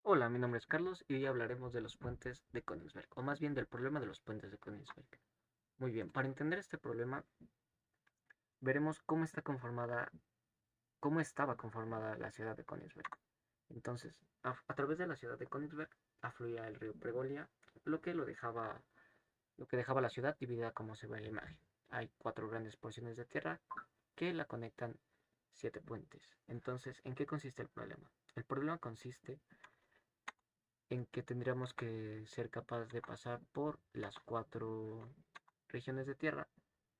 Hola, mi nombre es Carlos y hoy hablaremos de los puentes de Königsberg, o más bien del problema de los puentes de Königsberg. Muy bien, para entender este problema, veremos cómo estaba conformada la ciudad de Königsberg. Entonces, a través de la ciudad de Königsberg afluía el río Pregolia, lo que lo que dejaba la ciudad dividida como se ve en la imagen. Hay cuatro grandes porciones de tierra que la conectan siete puentes. Entonces, ¿en qué consiste el problema? El problema consiste en que tendríamos que ser capaces de pasar por las cuatro regiones de tierra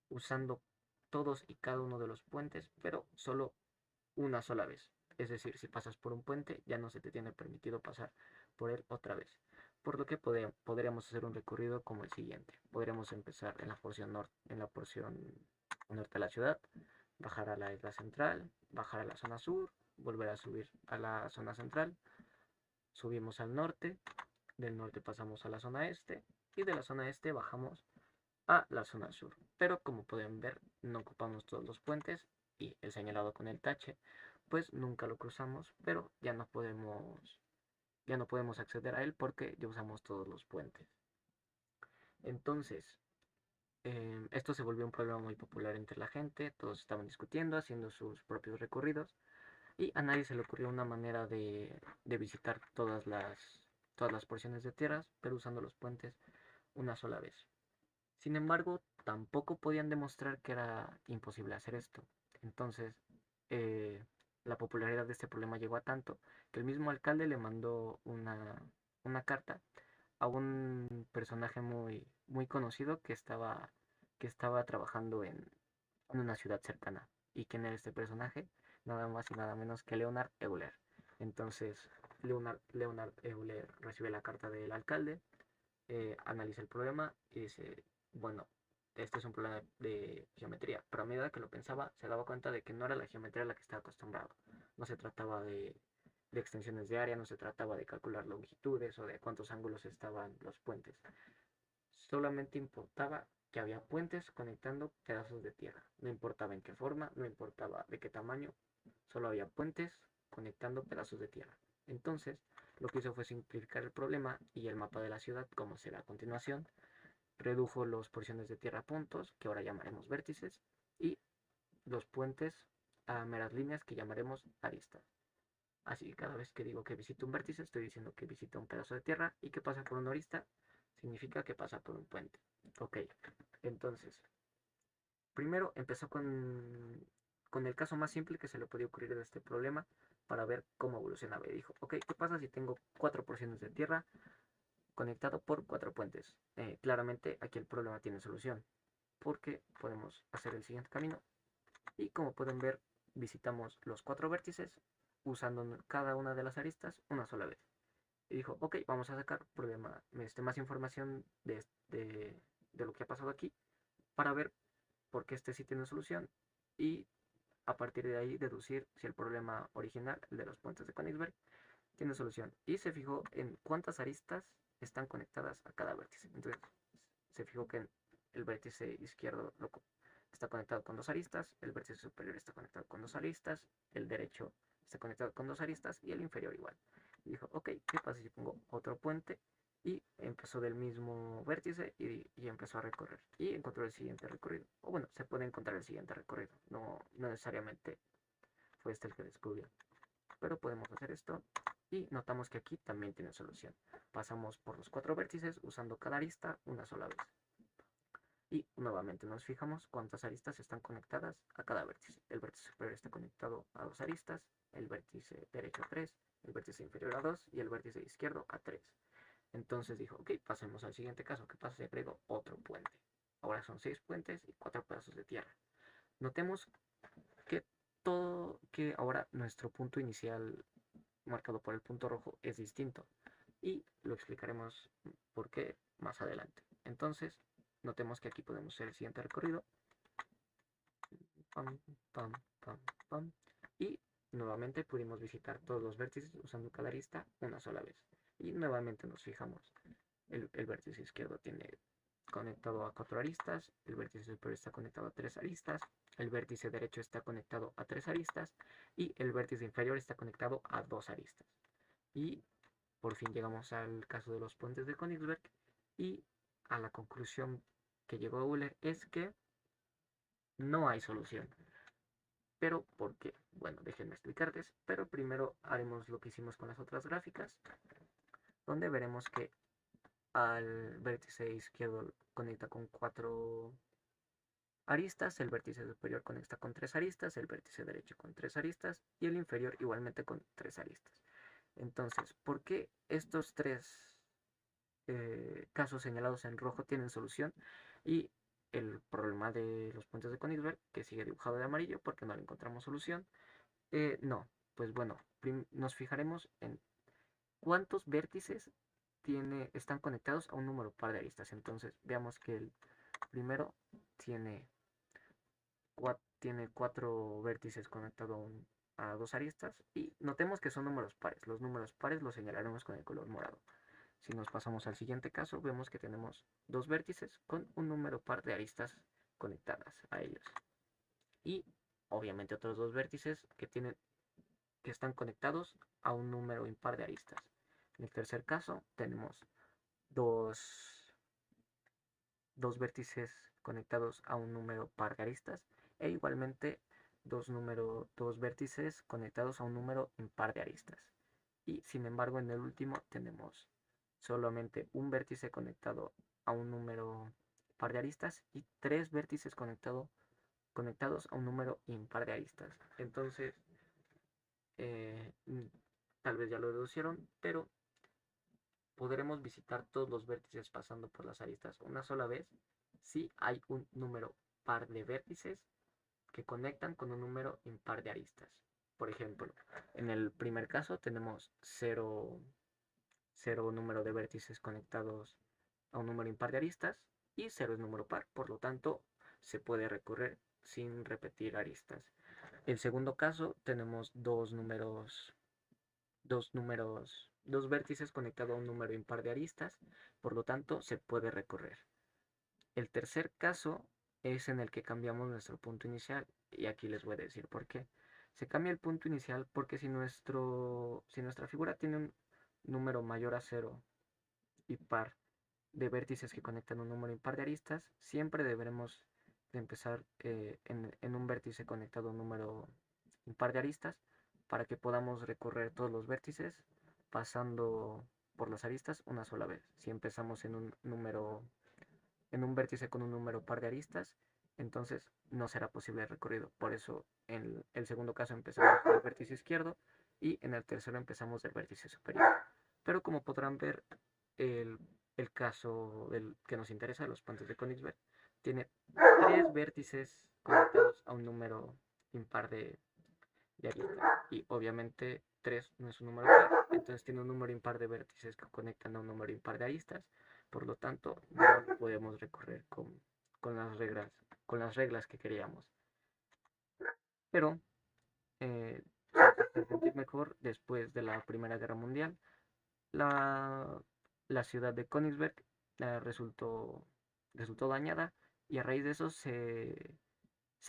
usando todos y cada uno de los puentes, pero solo una sola vez. Es decir, si pasas por un puente, ya no se te tiene permitido pasar por él otra vez. Por lo que podríamos hacer un recorrido como el siguiente. Podríamos empezar en la porción norte de la ciudad, bajar a la isla central, bajar a la zona sur, volver a subir a la zona central, subimos al norte, del norte pasamos a la zona este y de la zona este bajamos a la zona sur. Pero como pueden ver, no ocupamos todos los puentes y el señalado con el tache, pues nunca lo cruzamos, pero ya no podemos acceder a él porque ya usamos todos los puentes. Entonces, esto se volvió un problema muy popular entre la gente, todos estaban discutiendo, haciendo sus propios recorridos y a nadie se le ocurrió una manera de visitar todas las porciones de tierras, pero usando los puentes una sola vez. Sin embargo, tampoco podían demostrar que era imposible hacer esto. Entonces, eh, la popularidad de este problema llegó a tanto que el mismo alcalde le mandó una carta a un personaje muy conocido que estaba trabajando en una ciudad cercana. ¿Y quién era este personaje? Nada más y nada menos que Leonard Euler. Entonces, Leonard Euler recibe la carta del alcalde, analiza el problema y dice, bueno, este es un problema de geometría, pero a medida que lo pensaba se daba cuenta de que no era la geometría a la que estaba acostumbrado. No se trataba de extensiones de área, no se trataba de calcular longitudes o de cuántos ángulos estaban los puentes. Solamente importaba que había puentes conectando pedazos de tierra. No importaba en qué forma, no importaba de qué tamaño, solo había puentes conectando pedazos de tierra. Entonces, lo que hizo fue simplificar el problema y el mapa de la ciudad, como se ve a continuación, redujo las porciones de tierra a puntos, que ahora llamaremos vértices, y los puentes a meras líneas que llamaremos aristas. Así que cada vez que digo que visito un vértice, estoy diciendo que visita un pedazo de tierra y que pasa por una arista, significa que pasa por un puente. Ok, entonces, primero empezó con el caso más simple que se le podía ocurrir de este problema para ver cómo evolucionaba. Y dijo, ok, ¿qué pasa si tengo cuatro porciones de tierra conectado por cuatro puentes? Claramente aquí el problema tiene solución, porque podemos hacer el siguiente camino. Y como pueden ver, visitamos los cuatro vértices usando cada una de las aristas una sola vez. Y dijo, ok, vamos a sacar más información de lo que ha pasado aquí para ver por qué este sí tiene solución y a partir de ahí deducir si el problema original, el de los puentes de Königsberg, tiene solución. Y se fijó en cuántas aristas están conectadas a cada vértice. Entonces se fijó que el vértice izquierdo está conectado con dos aristas, el vértice superior está conectado con dos aristas, el derecho está conectado con dos aristas y el inferior igual. Y dijo, ok, ¿qué pasa si pongo otro puente? Y empezó del mismo vértice y empezó a recorrer. Y encontró el siguiente recorrido. O bueno, se puede encontrar el siguiente recorrido. No necesariamente fue este el que descubrió. Pero podemos hacer esto y notamos que aquí también tiene solución. Pasamos por los cuatro vértices usando cada arista una sola vez. Y nuevamente nos fijamos cuántas aristas están conectadas a cada vértice. El vértice superior está conectado a dos aristas, el vértice derecho a 3, el vértice inferior a 2 y el vértice izquierdo a 3. Entonces dijo, ok, pasemos al siguiente caso. ¿Qué pasa si agrego otro puente? Ahora son 6 puentes y 4 pedazos de tierra. Notemos que que ahora nuestro punto inicial marcado por el punto rojo es distinto y lo explicaremos por qué más adelante. Entonces, notemos que aquí podemos hacer el siguiente recorrido. Pam, pam, pam, pam. Y nuevamente pudimos visitar todos los vértices usando cada arista una sola vez. Y nuevamente nos fijamos. El vértice izquierdo tiene conectado a cuatro aristas, el vértice superior está conectado a tres aristas, el vértice derecho está conectado a tres aristas y el vértice inferior está conectado a dos aristas. Y por fin llegamos al caso de los puentes de Königsberg y a la conclusión que llegó Euler es que no hay solución. Pero, ¿por qué? Bueno, déjenme explicarles, pero primero haremos lo que hicimos con las otras gráficas, donde veremos que al vértice izquierdo conecta con 4 aristas, el vértice superior conecta con 3 aristas, el vértice derecho con 3 aristas y el inferior igualmente con 3 aristas. Entonces, ¿por qué estos 3 casos señalados en rojo tienen solución? Y el problema de los puentes de Königsberg, que sigue dibujado de amarillo porque no le encontramos solución, no. Pues bueno, nos fijaremos en cuántos vértices están conectados a un número par de aristas. Entonces, veamos que el primero tiene 4 vértices conectados a 2 aristas y notemos que son números pares. Los números pares los señalaremos con el color morado. Si nos pasamos al siguiente caso, vemos que tenemos 2 vértices con un número par de aristas conectadas a ellos. Y obviamente otros 2 vértices que están conectados a un número impar de aristas. En el tercer caso tenemos dos vértices conectados a un número par de aristas e igualmente dos vértices conectados a un número impar de aristas. Y sin embargo en el último tenemos solamente un vértice conectado a un número par de aristas y 3 vértices conectados a un número impar de aristas. Entonces, tal vez ya lo deducieron, pero podremos visitar todos los vértices pasando por las aristas una sola vez si hay un número par de vértices que conectan con un número impar de aristas. Por ejemplo, en el primer caso tenemos 0 número de vértices conectados a un número impar de aristas y 0 es número par, por lo tanto se puede recorrer sin repetir aristas. El segundo caso tenemos dos vértices conectados a un número impar de aristas, por lo tanto se puede recorrer. El tercer caso es en el que cambiamos nuestro punto inicial y aquí les voy a decir por qué. Se cambia el punto inicial porque si nuestra figura tiene un número mayor a 0 y par de vértices que conectan un número impar de aristas, siempre deberemos de empezar en un vértice conectado a un número impar de aristas para que podamos recorrer todos los vértices pasando por las aristas una sola vez. Si empezamos en un vértice con un número par de aristas, entonces no será posible el recorrido. Por eso en el segundo caso empezamos del vértice izquierdo y en el tercero empezamos del vértice superior. Pero como podrán ver, el, el caso que nos interesa, los puentes de Königsberg, tiene 3 vértices conectados a un número impar de aristas. Y obviamente 3 no es un número par, entonces tiene un número impar de vértices que conectan a un número impar de aristas. Por lo tanto, no lo podemos recorrer con las reglas que queríamos. Pero, para sentir mejor, después de la Primera Guerra Mundial, la ciudad de Königsberg resultó dañada y a raíz de eso se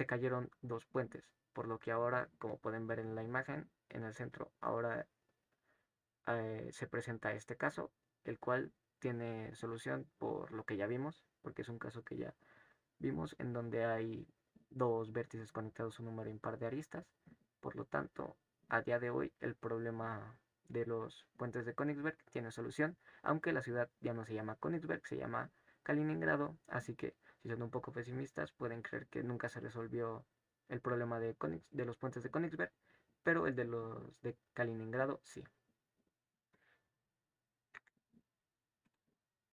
cayeron 2 puentes, por lo que ahora, como pueden ver en la imagen, en el centro, ahora se presenta este caso, el cual tiene solución por lo que ya vimos, porque es un caso que ya vimos en donde hay 2 vértices conectados a un número impar de aristas. Por lo tanto, a día de hoy el problema de los puentes de Königsberg tiene solución, aunque la ciudad ya no se llama Königsberg, se llama Kaliningrado, así que si son un poco pesimistas pueden creer que nunca se resolvió el problema de los puentes de Königsberg, pero el de los de Kaliningrado sí.